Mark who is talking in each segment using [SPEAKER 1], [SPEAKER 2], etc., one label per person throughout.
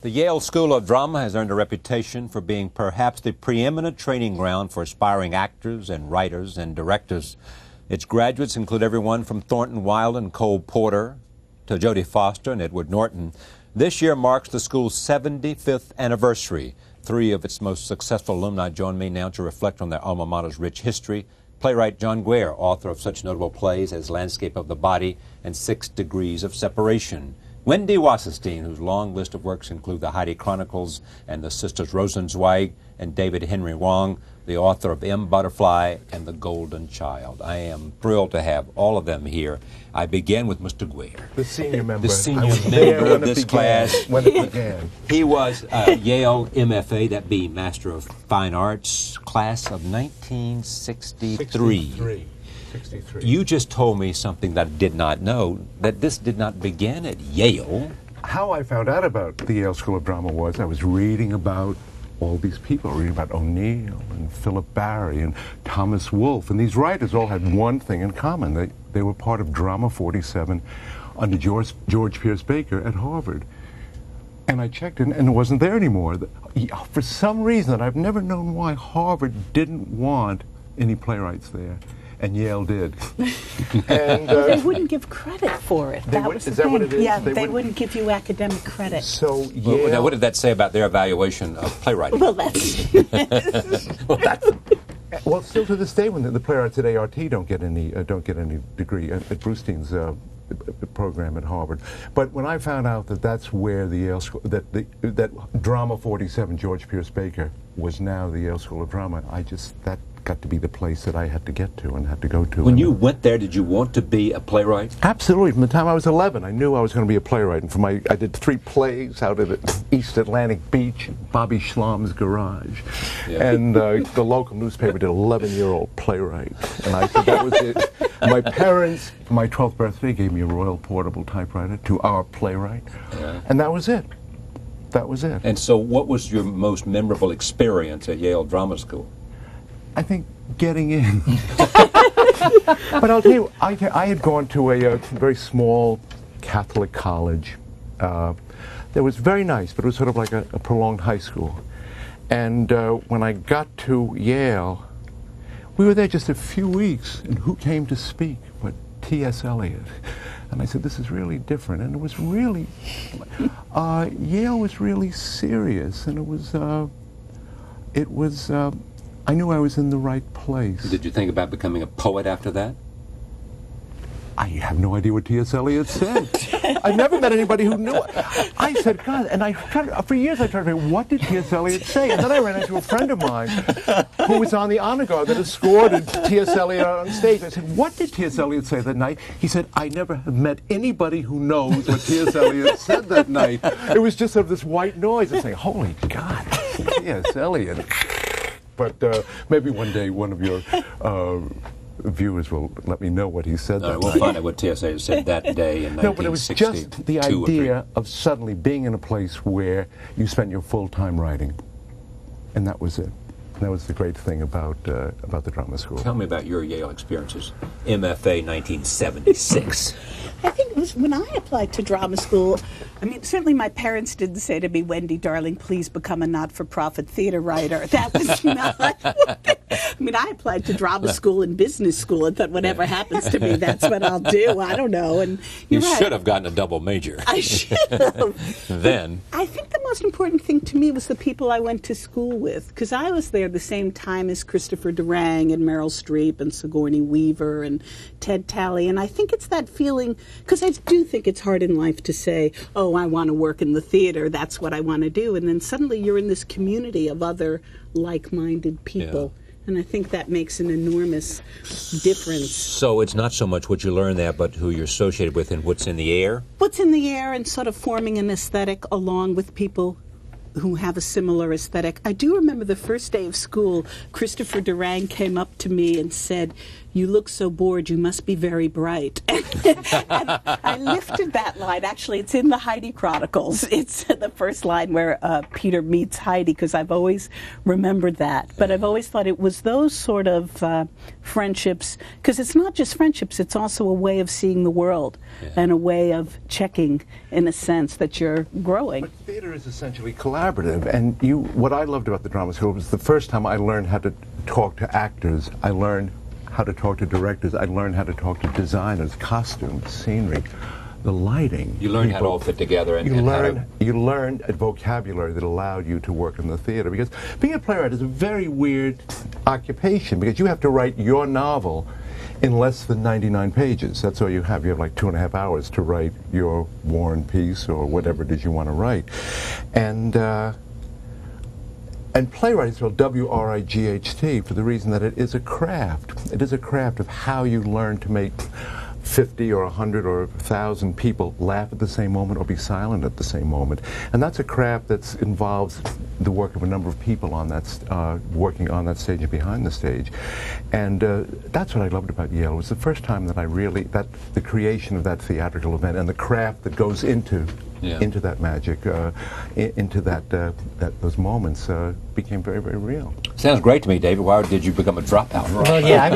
[SPEAKER 1] The Yale School of Drama has earned a reputation for being perhaps the preeminent training ground for aspiring actors and writers and directors. Its graduates include everyone from Thornton Wilder and Cole Porter to Jodie Foster and Edward Norton. This year marks the school's 75th anniversary. Three of its most successful alumni join me now to reflect on their alma mater's rich history. Playwright John Guare, author of such notable plays as Landscape of the Body and 6 Degrees of Separation. Wendy Wasserstein, whose long list of works include the Heidi Chronicles and the Sisters Rosenzweig, and David Henry Hwang, the author of M. Butterfly and The Golden Child. I am thrilled to have all of them here. I begin with Mr. Guare.
[SPEAKER 2] The senior member.
[SPEAKER 1] The senior member of this class.
[SPEAKER 2] When it began.
[SPEAKER 1] He was Yale MFA, that be Master of Fine Arts, class of 1963.
[SPEAKER 2] 63.
[SPEAKER 1] You just told me something that I did not know, that this did not begin at Yale.
[SPEAKER 2] How I found out about the Yale School of Drama was I was reading about all these people, reading about O'Neill and Philip Barry and Thomas Wolfe, and these writers all had one thing in common. They were part of Drama 47 under George Pierce Baker at Harvard. And I checked and it wasn't there anymore. For some reason, I've never known why Harvard didn't want any playwrights there. And Yale did. And
[SPEAKER 3] they wouldn't give credit for it. That was the thing.
[SPEAKER 2] What it is?
[SPEAKER 3] Yeah, they wouldn't give you academic credit.
[SPEAKER 2] So Yale...
[SPEAKER 1] Well, now, what did that say about their evaluation of playwriting?
[SPEAKER 3] Well, that's...
[SPEAKER 2] Well, still to this day, when the playwrights at ART don't get any degree at Brustein's program at Harvard. But when I found out that that's where the Yale School, that Drama 47, George Pierce Baker, was now the Yale School of Drama, that got to be the place that I had to get to and had to go to.
[SPEAKER 1] When you went there, did you want to be a playwright?
[SPEAKER 2] Absolutely. From the time I was 11, I knew I was going to be a playwright. And I did 3 plays out at East Atlantic Beach, Bobby Schlamm's garage. Yeah. And the local newspaper did 11-year-old playwright. And I said that was it. My parents, for my 12th birthday, gave me a Royal Portable typewriter to our playwright. Yeah. And that was it. That was it.
[SPEAKER 1] And so what was your most memorable experience at Yale Drama School?
[SPEAKER 2] I think getting in. But I'll tell you, I had gone to a very small Catholic college that was very nice, but it was sort of like a prolonged high school. And when I got to Yale, we were there just a few weeks, and who came to speak but T.S. Eliot? And I said, this is really different. And it was really, Yale was really serious, and it was, I knew I was in the right place.
[SPEAKER 1] Did you think about becoming a poet after that?
[SPEAKER 2] I have no idea what T.S. Eliot said. I've never met anybody who knew. I said, God, and for years I tried to figure, what did T.S. Eliot say? And then I ran into a friend of mine who was on the honor guard that escorted T.S. Eliot on stage. I said, what did T.S. Eliot say that night? He said, I never have met anybody who knows what T.S. Eliot said that night. It was just sort of this white noise. I say, holy God, T.S. Eliot. But maybe one day one of your viewers will let me know what he said that
[SPEAKER 1] We'll
[SPEAKER 2] night.
[SPEAKER 1] find out what T.S. Eliot said that day in 1962.
[SPEAKER 2] No, but it was just the idea of suddenly being in a place where you spent your full time writing. And that was it. And that was the great thing about the drama school.
[SPEAKER 1] Tell me about your Yale experiences. MFA 1976.
[SPEAKER 3] I think it was when I applied to drama school, I mean, certainly my parents didn't say to me, Wendy, darling, please become a not-for-profit theater writer. That was not I mean, I applied to drama school and business school and thought, whatever happens to me, that's what I'll do. I don't know. And
[SPEAKER 1] you should have gotten a double major.
[SPEAKER 3] I should have.
[SPEAKER 1] Then.
[SPEAKER 3] I think the most important thing to me was the people I went to school with, because I was there the same time as Christopher Durang and Meryl Streep and Sigourney Weaver and Ted Talley. And I think it's that feeling, because I do think it's hard in life to say, oh, I want to work in the theater, that's what I want to do. And then suddenly you're in this community of other like-minded people. Yeah. And I think that makes an enormous difference.
[SPEAKER 1] So it's not so much what you learn there, but who you're associated with and what's in the air?
[SPEAKER 3] What's in the air and sort of forming an aesthetic along with people who have a similar aesthetic. I do remember the first day of school, Christopher Durang came up to me and said, "You look so bored, you must be very bright." And I lifted that line. Actually, it's in the Heidi Chronicles. It's the first line where Peter meets Heidi, because I've always remembered that. But I've always thought it was those sort of friendships, because it's not just friendships, it's also a way of seeing the world and a way of checking, in a sense, that you're growing.
[SPEAKER 2] But theater is essentially collaborative, and what I loved about the drama school was the first time I learned how to talk to actors. I learned how to talk to directors. I learned how to talk to designers, costumes, scenery, the lighting.
[SPEAKER 1] You learned how to all fit together. And
[SPEAKER 2] you learned a vocabulary that allowed you to work in the theater, because being a playwright is a very weird occupation, because you have to write your novel in less than 99 pages. That's all you have. You have like 2.5 hours to write your War and Peace or whatever it is you want to write. And playwriting is spelled W-R-I-G-H-T for the reason that it is a craft. It is a craft of how you learn to make 50 or 100 or 1,000 people laugh at the same moment or be silent at the same moment. And that's a craft that involves the work of a number of people on that, working on that stage and behind the stage. And that's what I loved about Yale. It was the first time that I really, the creation of that theatrical event and the craft that goes into that magic, into those moments became very, very real.
[SPEAKER 1] Sounds great to me, David. Why did you become a dropout?
[SPEAKER 4] Well, yeah,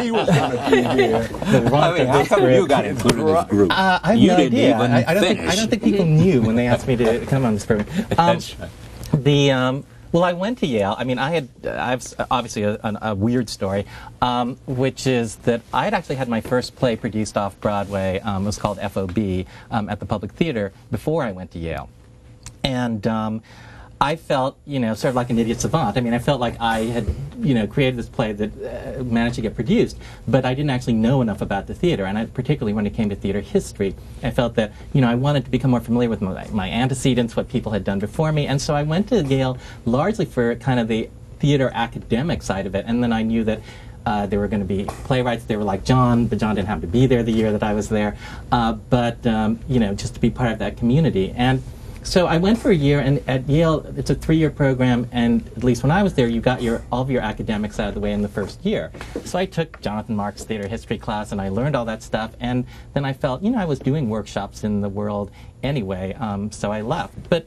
[SPEAKER 2] He was going to be here.
[SPEAKER 1] I mean, how come you got included in this group?
[SPEAKER 4] I have
[SPEAKER 1] you
[SPEAKER 4] no
[SPEAKER 1] didn't
[SPEAKER 4] idea.
[SPEAKER 1] even
[SPEAKER 4] I don't think people knew when they asked me to come on this program.
[SPEAKER 1] That's right.
[SPEAKER 4] Well, I went to Yale. I mean, I've obviously a weird story, which is that I had actually had my first play produced off-Broadway. It was called FOB at the Public Theater before I went to Yale. And I felt, sort of like an idiot savant. I mean, I felt like I had, created this play that managed to get produced, but I didn't actually know enough about the theater, and particularly when it came to theater history, I felt that, I wanted to become more familiar with my antecedents, what people had done before me, and so I went to Yale largely for kind of the theater academic side of it, and then I knew that there were going to be playwrights. They were like John, but John didn't have to be there the year that I was there, but just to be part of that community. And so I went for a year, and at Yale, it's a 3-year program, and at least when I was there, you got all of your academics out of the way in the first year. So I took Jonathan Mark's theater history class, and I learned all that stuff, and then I felt, I was doing workshops in the world anyway, so I left. But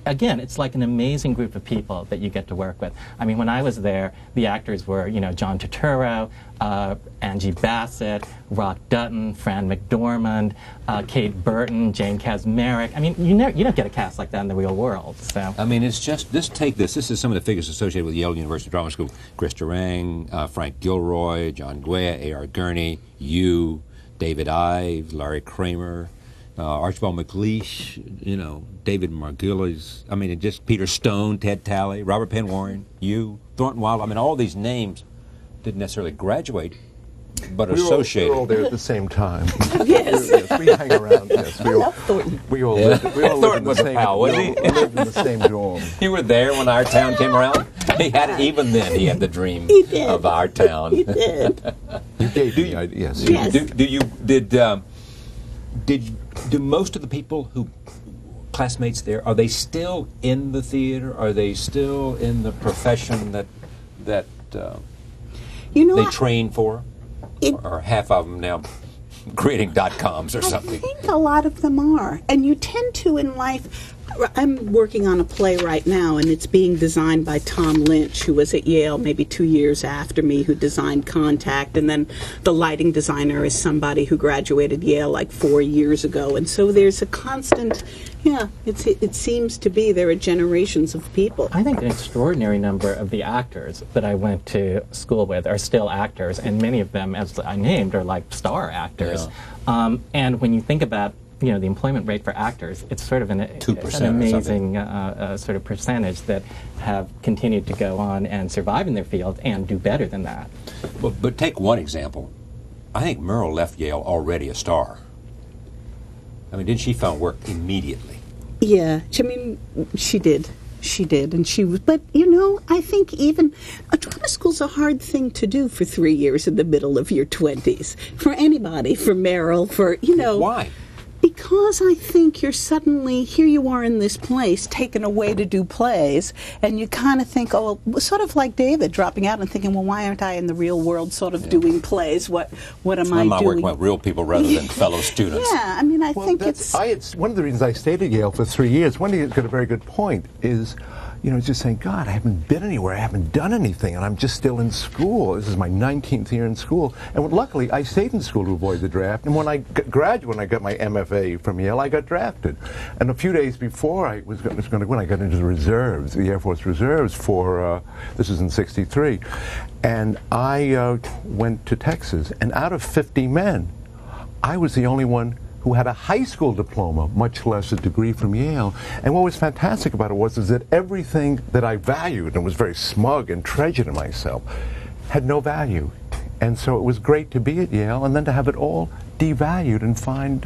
[SPEAKER 4] again, it's like an amazing group of people that you get to work with. I mean, when I was there, the actors were, John Turturro, Angela Bassett, Rock Dutton, Fran McDormand, Kate Burton, Jane Kaczmarek. I mean, you don't get a cast like that in the real world. So
[SPEAKER 1] I mean, it's just, take this. This is some of the figures associated with Yale University Drama School. Chris Durang, Frank Gilroy, John Guare, A.R. Gurney, you, David Ives, Larry Kramer, Archibald MacLeish, David Margulies, I mean, just Peter Stone, Ted Talley, Robert Penn Warren, you, Thornton Wilder. I mean, all these names didn't necessarily graduate, but associated.
[SPEAKER 2] We were all there at the same time.
[SPEAKER 3] Yes.
[SPEAKER 2] We hang around. Yes, we all lived in the same. We lived in the same dorm.
[SPEAKER 1] You were there when our town came around. He had it even then. He had the dream of our town.
[SPEAKER 3] He did.
[SPEAKER 2] You gave me ideas.
[SPEAKER 3] Yes.
[SPEAKER 1] Do most of the people who classmates there, are they still in the theater? Are they still in the profession that they train for? Or half of them now creating .coms or something?
[SPEAKER 3] I think a lot of them are. And you tend to in life. I'm working on a play right now, and it's being designed by Tom Lynch, who was at Yale maybe 2 years after me, who designed Contact, and then the lighting designer is somebody who graduated Yale like 4 years ago. And so there's a constant, it seems to be there are generations of people.
[SPEAKER 4] I think an extraordinary number of the actors that I went to school with are still actors, and many of them, as I named, are like star actors. Yeah. And when you think about the employment rate for actors, it's sort of an amazing sort of percentage that have continued to go on and survive in their field and do better than that.
[SPEAKER 1] But take one example. I think Meryl left Yale already a star. I mean, didn't she find work immediately?
[SPEAKER 3] Yeah, I mean, she did. She did, and she was. But I think even a drama school's a hard thing to do for 3 years in the middle of your 20s for anybody. For Meryl, for
[SPEAKER 1] Why?
[SPEAKER 3] Because I think you're suddenly, here you are in this place, taken away to do plays, and you kind of think, oh, sort of like David, dropping out and thinking, well, why aren't I in the real world sort of doing plays? What am I doing?
[SPEAKER 1] Working with real people rather than fellow students.
[SPEAKER 3] Yeah, I mean, I think it's...
[SPEAKER 2] one of the reasons I stayed at Yale for 3 years, Wendy has got a very good point, is, just saying, God, I haven't been anywhere, I haven't done anything, and I'm just still in school. This is my 19th year in school. And luckily, I stayed in school to avoid the draft. And when I graduated, when I got my MFA from Yale, I got drafted. And a few days before I was going to go, I got into the reserves, the Air Force Reserves for, this was in '63. And I went to Texas. And out of 50 men, I was the only one who had a high school diploma, much less a degree from Yale. And what was fantastic about it was that everything that I valued and was very smug and treasured in myself had no value. And so it was great to be at Yale and then to have it all devalued and find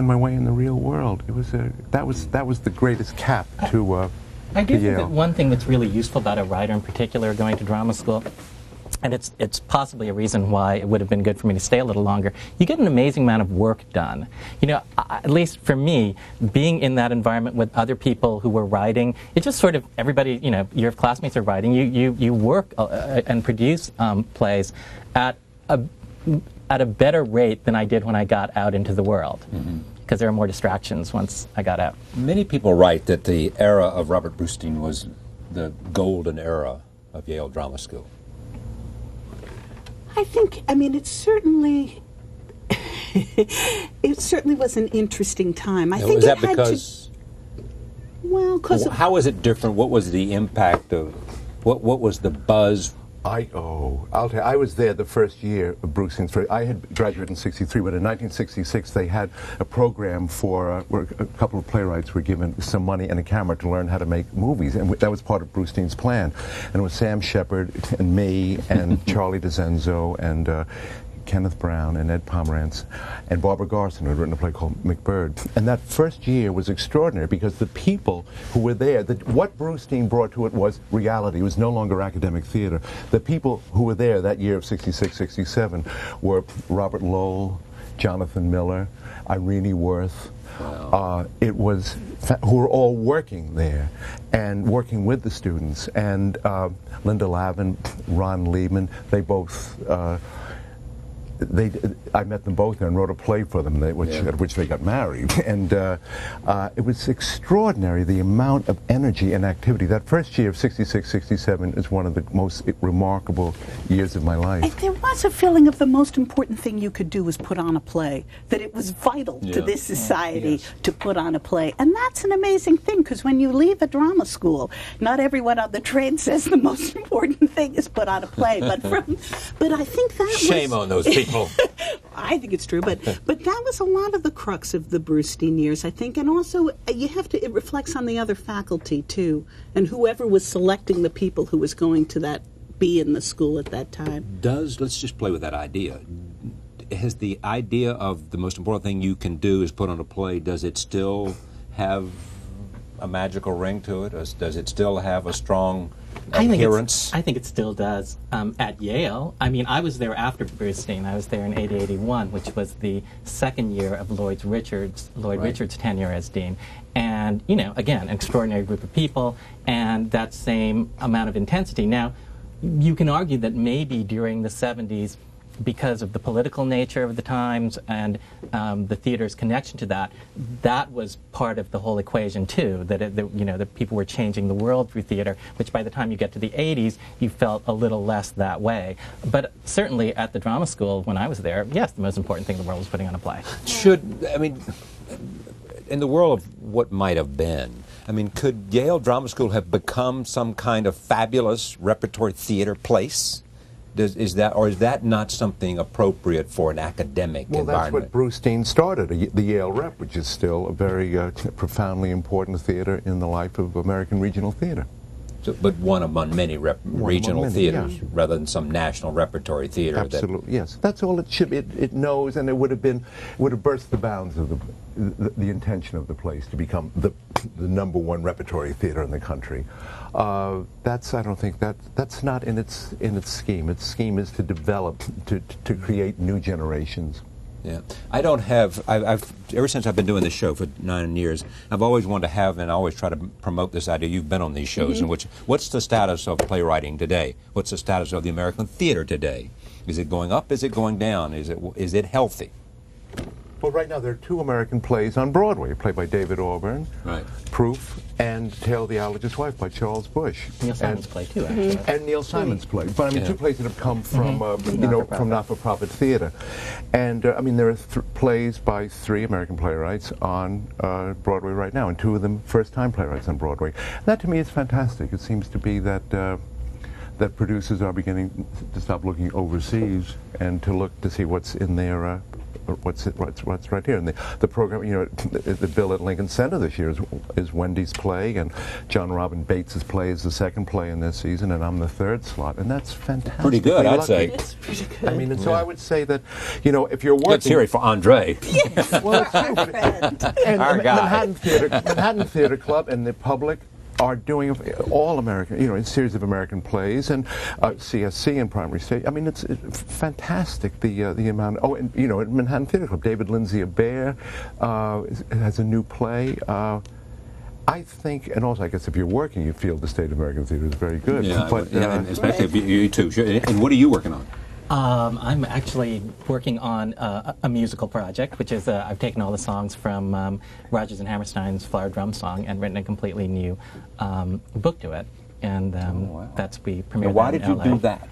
[SPEAKER 2] my way in the real world. It was that was the greatest cap to
[SPEAKER 4] I do think
[SPEAKER 2] Yale.
[SPEAKER 4] that one thing that's really useful about a writer in particular going to drama school, and it's possibly a reason why it would have been good for me to stay a little longer, you get an amazing amount of work done. At least for me, being in that environment with other people who were writing, it just sort of, everybody, your classmates are writing, you work and produce plays at a better rate than I did when I got out into the world. Because there are more distractions once I got out.
[SPEAKER 1] Many people write that the era of Robert Brustein was the golden era of Yale Drama School.
[SPEAKER 3] It certainly was an interesting time. I think
[SPEAKER 1] was that because?
[SPEAKER 3] Well, because
[SPEAKER 1] how was it different? What was the impact of? What was the buzz?
[SPEAKER 2] I'll tell you, I was there the first year of Brustein's. I had graduated in '63, but in 1966 they had a program where a couple of playwrights were given some money and a camera to learn how to make movies, and that was part of Brustein's plan. And it was Sam Shepard and me and Charlie DeZenzo and Kenneth Brown and Ed Pomerantz and Barbara Garson, who had written a play called McBird. And that first year was extraordinary because the people who were there, what Brustein brought to it was reality. It was no longer academic theater. The people who were there that year of '66, '67 were Robert Lowell, Jonathan Miller, Irene Worth.
[SPEAKER 1] Wow.
[SPEAKER 2] Who were all working there and working with the students. And Linda Lavin, Ron Lehman, they both... I met them both and wrote a play for them, at which they got married. And it was extraordinary, the amount of energy and activity. That first year of '66, '67 is one of the most remarkable years of my life.
[SPEAKER 3] There was a feeling of the most important thing you could do was put on a play, that it was vital to this society to put on a play. And that's an amazing thing, because when you leave a drama school, not everyone on the train says the most important thing is put on a play. But I think that
[SPEAKER 1] Shame on those people.
[SPEAKER 3] I think it's true, but that was a lot of the crux of the Brustein years, I think, and also it reflects on the other faculty too, and whoever was selecting the people who was going to be in the school at that time.
[SPEAKER 1] Let's just play with that idea. Has the idea of the most important thing you can do is put on a play, does it still have a magical ring to it? Or does it still have a strong adherence?
[SPEAKER 4] I think it still does. At Yale, I was there after Brustein. I was there in '80-81, which was the second year of Lloyd Richards' tenure as dean. And, again, an extraordinary group of people and that same amount of intensity. Now, you can argue that maybe during the '70s, because of the political nature of the times and the theater's connection to that was part of the whole equation too. That people were changing the world through theater, which by the time you get to the '80s, you felt a little less that way. But certainly at the drama school when I was there, yes, the most important thing in the world was putting on a play.
[SPEAKER 1] In the world of what might have been, could Yale Drama School have become some kind of fabulous repertory theater place? Is that not something appropriate for an academic environment?
[SPEAKER 2] Well, that's what Brustein started, the Yale Rep, which is still a very profoundly important theater in the life of American regional theater.
[SPEAKER 1] But one among many regional theaters, rather than some national repertory theater.
[SPEAKER 2] Absolutely, yes. That's all it should. It knows, and it would have burst the bounds of the intention of the place to become the #1 repertory theater in the country. I don't think that's not in its scheme. Its scheme is to develop, to create new generations.
[SPEAKER 1] Yeah, I don't have. I've ever since I've been doing this show for 9 years, I've always wanted to have, and I always try to promote this idea. You've been on these shows, in which what's the status of playwriting today? What's the status of the American theater today? Is it going up? Is it going down? Is it healthy?
[SPEAKER 2] Well, right now there are 2 American plays on Broadway, a play by David Auburn,
[SPEAKER 1] Right.
[SPEAKER 2] Proof, and Tale of the Allergist's Wife by Charles Bush.
[SPEAKER 4] Neil Simon's play too, actually.
[SPEAKER 2] And Neil Simon's play. But I mean, 2 plays that have come from, from not-for-profit theater. And I mean, there are plays by 3 American playwrights on Broadway right now, and 2 of them first-time playwrights on Broadway. That to me is fantastic. It seems to be that that producers are beginning to stop looking overseas and to look to see what's in their what's right here. And the program, the bill at Lincoln Center this year is Wendy's play, and John Robin Bates's play is the second play in this season, and I'm the 3rd slot, and that's fantastic.
[SPEAKER 1] Pretty good, I'd say.
[SPEAKER 3] It's pretty good.
[SPEAKER 2] I mean, and so I would say that, if you're working...
[SPEAKER 1] Let's hear it for Andre.
[SPEAKER 2] Well, it's true. And
[SPEAKER 1] Our guy.
[SPEAKER 2] Manhattan Theater Club and the public are doing all American, a series of American plays, and CSC and Primary Stage. I mean, it's fantastic, the amount. Oh, and at Manhattan Theater Club, David Lindsay of Bear has a new play. I think, and also I guess if you're working, you feel the state of American theater is very good.
[SPEAKER 1] Yeah,
[SPEAKER 2] but,
[SPEAKER 1] and especially if you too. And what are you working on?
[SPEAKER 4] I'm actually working on a musical project, which is I've taken all the songs from Rodgers and Hammerstein's Flower Drum Song and written a completely new book to it, and we premiered.
[SPEAKER 1] And why
[SPEAKER 4] that
[SPEAKER 1] did
[SPEAKER 4] in
[SPEAKER 1] you
[SPEAKER 4] LA.
[SPEAKER 1] do that?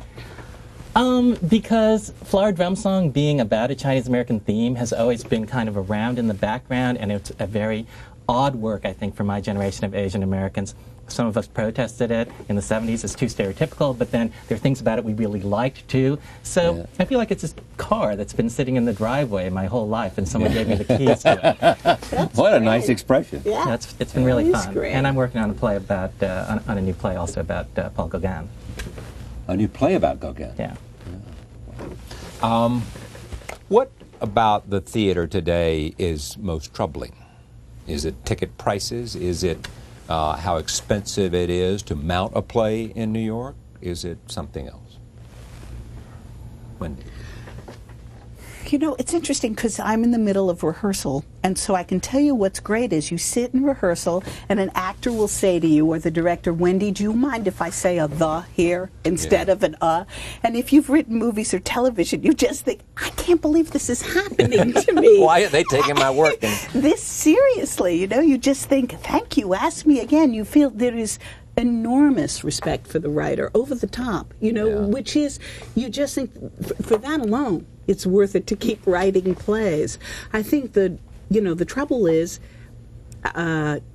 [SPEAKER 4] Because Flower Drum Song, being about a Chinese American theme, has always been kind of around in the background, and it's a very odd work, I think, for my generation of Asian Americans. Some of us protested it in the 70s. It's too stereotypical, but then there are things about it we really liked, too. So I feel like it's this car that's been sitting in the driveway my whole life, and someone gave me the keys to it.
[SPEAKER 1] What a nice expression.
[SPEAKER 3] Yeah.
[SPEAKER 4] It's been really
[SPEAKER 3] That's
[SPEAKER 4] fun.
[SPEAKER 3] great.
[SPEAKER 4] And I'm working on a play about, on a new play also about Paul Gauguin.
[SPEAKER 1] A new play about Gauguin.
[SPEAKER 4] Yeah.
[SPEAKER 1] What about the theater today is most troubling? Is it ticket prices? Is it how expensive it is to mount a play in New York? Is it something else? Wendy.
[SPEAKER 3] It's interesting because I'm in the middle of rehearsal, and so I can tell you what's great is you sit in rehearsal and an actor will say to you, or the director, Wendy, do you mind if I say a "the" here instead of an "a"? And if you've written movies or television, you just think, I can't believe this is happening to me.
[SPEAKER 1] Why are they taking my work?
[SPEAKER 3] This seriously, you just think, thank you, ask me again. You feel there is enormous respect for the writer, over the top, which is, you just think, for that alone, it's worth it to keep writing plays. I think the trouble is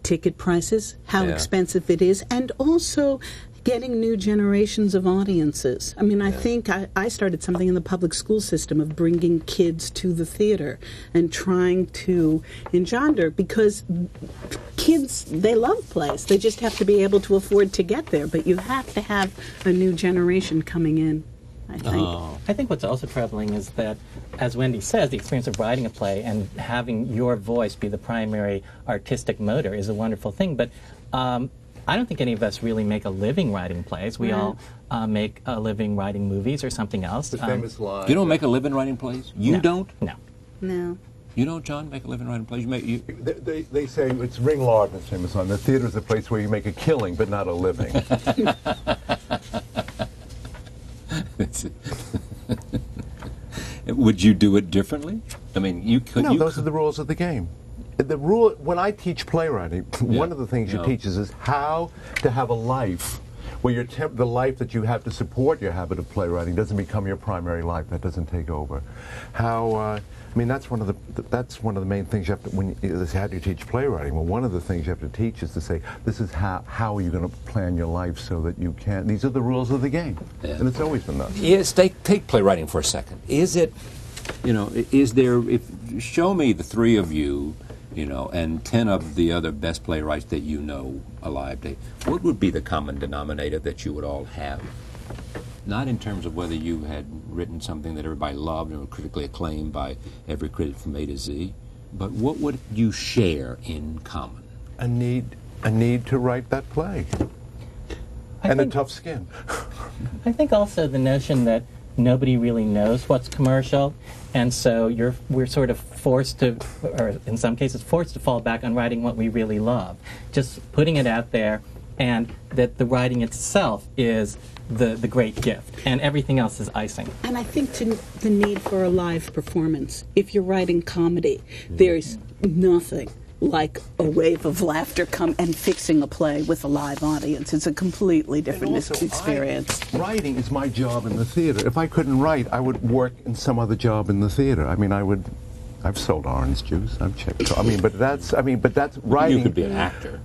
[SPEAKER 3] ticket prices, how expensive it is, and also getting new generations of audiences. I mean, I think I started something in the public school system of bringing kids to the theater and trying to engender, because kids, they love plays. They just have to be able to afford to get there. But you have to have a new generation coming in, I think.
[SPEAKER 4] I think what's also troubling is that, as Wendy says, the experience of writing a play and having your voice be the primary artistic motor is a wonderful thing. But I don't think any of us really make a living writing plays. We all make a living writing movies or something else.
[SPEAKER 2] The famous line.
[SPEAKER 1] You don't make a living writing plays? You don't?
[SPEAKER 4] No.
[SPEAKER 3] No.
[SPEAKER 1] You don't, John, make a living writing plays?
[SPEAKER 2] They say, it's Ring Lardner's famous line, the theater is a place where you make a killing, but not a living.
[SPEAKER 1] Would you do it differently? I mean, you could.
[SPEAKER 2] No, those are the rules of the game. The rule, when I teach playwriting, one of the things you teach is how to have a life where the life that you have to support your habit of playwriting doesn't become your primary life. That doesn't take over. How that's one of the main things you have to, how do you teach playwriting? Well, one of the things you have to teach is to say, this is how are you going to plan your life so that you can. These are the rules of the game, and it's always been that.
[SPEAKER 1] Yes, take playwriting for a second. Is it, show me the 3 of you, and 10 of the other best playwrights that you know alive today. What would be the common denominator that you would all have? Not in terms of whether you had written something that everybody loved and were critically acclaimed by every critic from A to Z, but what would you share in common?
[SPEAKER 2] A need to write that play, and a tough skin.
[SPEAKER 4] I think also the notion that nobody really knows what's commercial, and so we're sort of forced to, or in some cases forced to fall back on writing what we really love, just putting it out there, and that the writing itself is the great gift, and everything else is icing.
[SPEAKER 3] And I think the need for a live performance. If you're writing comedy, there's nothing like a wave of laughter and fixing a play with a live audience. It's a completely different experience.
[SPEAKER 2] Writing is my job in the theater. If I couldn't write, I would work in some other job in the theater. I mean, I've sold orange juice. I've checked. But that's writing.
[SPEAKER 1] You could be an actor.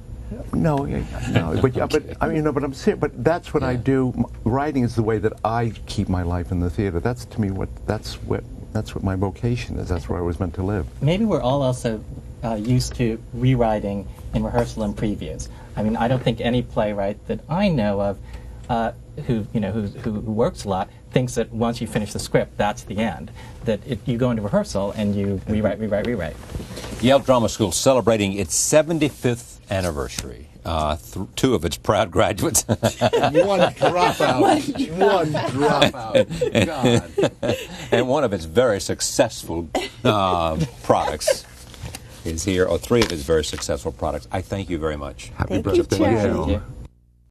[SPEAKER 2] No, but I'm serious. But that's what I do. Writing is the way that I keep my life in the theater. That's to me that's what my vocation is. That's where I was meant to live.
[SPEAKER 4] Maybe we're all also used to rewriting in rehearsal and previews. I mean, I don't think any playwright that I know of who works a lot thinks that once you finish the script, that's the end. That you go into rehearsal and you rewrite.
[SPEAKER 1] Yale Drama School celebrating its 75th anniversary. Two of its proud graduates.
[SPEAKER 5] One dropout. One dropout. God.
[SPEAKER 1] And one of its very successful products is here, or three of its very successful products. I thank you very much.
[SPEAKER 2] Happy
[SPEAKER 3] Thank you,
[SPEAKER 2] birthday,
[SPEAKER 3] Jerry.
[SPEAKER 2] Michelle.